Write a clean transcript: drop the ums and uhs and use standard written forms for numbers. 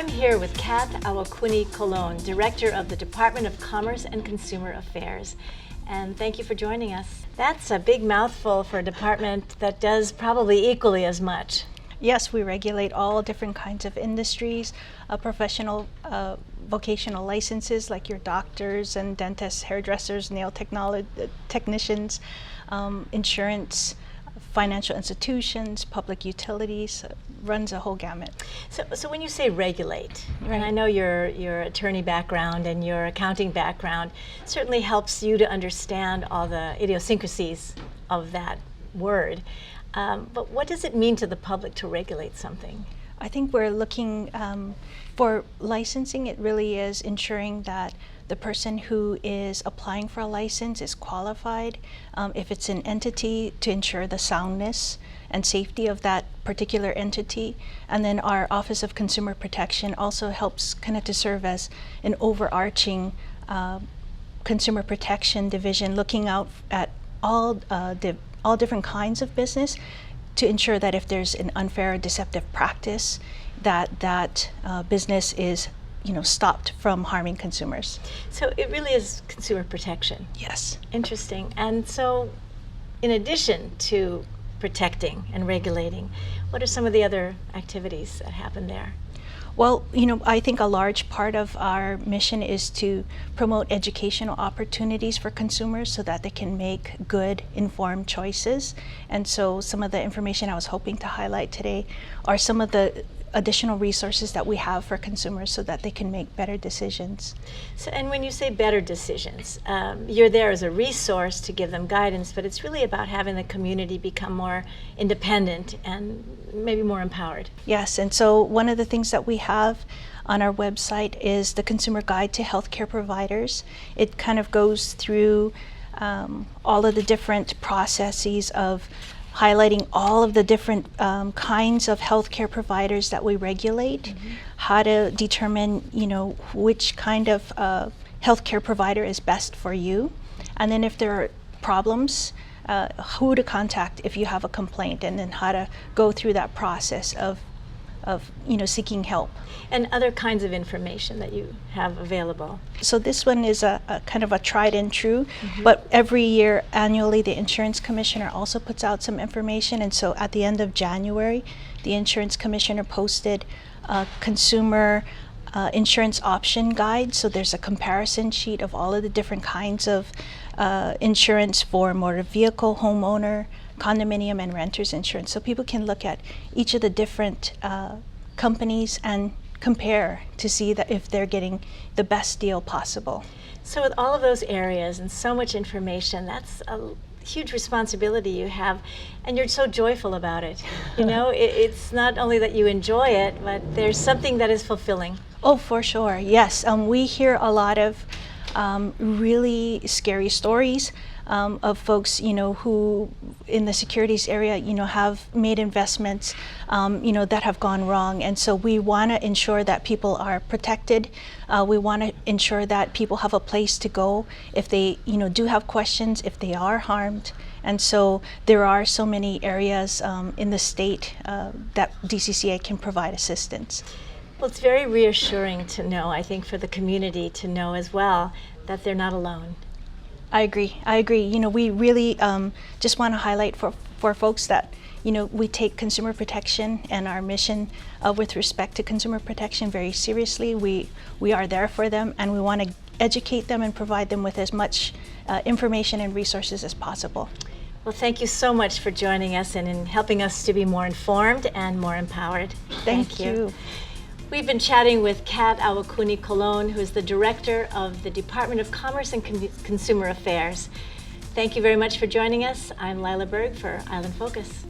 I'm here with Kat Awakuni Cologne, Director of the Department of Commerce and Consumer Affairs. And thank you for joining us. That's a big mouthful for a department that does probably equally as much. Yes, we regulate all different kinds of industries, professional vocational licenses like your doctors and dentists, hairdressers, nail technicians, insurance, financial institutions, public utilities, runs a whole gamut. So when you say regulate, Right. and I know your attorney background and your accounting background certainly helps you to understand all the idiosyncrasies of that word. But what does it mean to the public to regulate something? I think we're looking for licensing. It really is ensuring that the person who is applying for a license is qualified. If it's an entity, to ensure the soundness and safety of that particular entity. And then our Office of Consumer Protection also helps kind of to serve as an overarching consumer protection division, looking out at all different kinds of business to ensure that if there's an unfair or deceptive practice, that business is stopped from harming consumers. So it really is consumer protection. Yes. Interesting. And so in addition to protecting and regulating, what are some of the other activities that happen there? Well, I think a large part of our mission is to promote educational opportunities for consumers so that they can make good, informed choices. And so some of the information I was hoping to highlight today are some of the additional resources that we have for consumers so that they can make better decisions. So, and when you say better decisions, you're there as a resource to give them guidance, but it's really about having the community become more independent and maybe more empowered. Yes, and so one of the things that we have on our website is the Consumer Guide to Healthcare Providers. It kind of goes through all of the different processes of highlighting all of the different kinds of healthcare providers that we regulate, how to determine, which kind of healthcare provider is best for you, and then if there are problems, who to contact if you have a complaint, and then how to go through that process of seeking help. And other kinds of information that you have available. So this one is a kind of a tried and true, but every year annually the insurance commissioner also puts out some information, and so at the end of January the insurance commissioner posted a consumer insurance option guide. So there's a comparison sheet of all of the different kinds of insurance for motor vehicle, homeowner, condominium, and renters insurance. So people can look at each of the different companies and compare to see that if they're getting the best deal possible. So with all of those areas and so much information, that's a huge responsibility you have, and you're so joyful about it. It's not only that you enjoy it, but there's something that is fulfilling. Oh, for sure, yes. We hear a lot of really scary stories of folks, who in the securities area, have made investments, that have gone wrong. And so we want to ensure that people are protected. We want to ensure that people have a place to go if they, do have questions, if they are harmed. And so there are so many areas in the state that DCCA can provide assistance. Well, it's very reassuring to know, I think, for the community to know as well that they're not alone. I agree. We really just want to highlight for folks that, we take consumer protection and our mission with respect to consumer protection very seriously. We are there for them, and we want to educate them and provide them with as much information and resources as possible. Well, thank you so much for joining us and in helping us to be more informed and more empowered. Thank you. We've been chatting with Kat Awakuni Cologne, who is the Director of the Department of Commerce and Consumer Affairs. Thank you very much for joining us. I'm Lila Berg for Island Focus.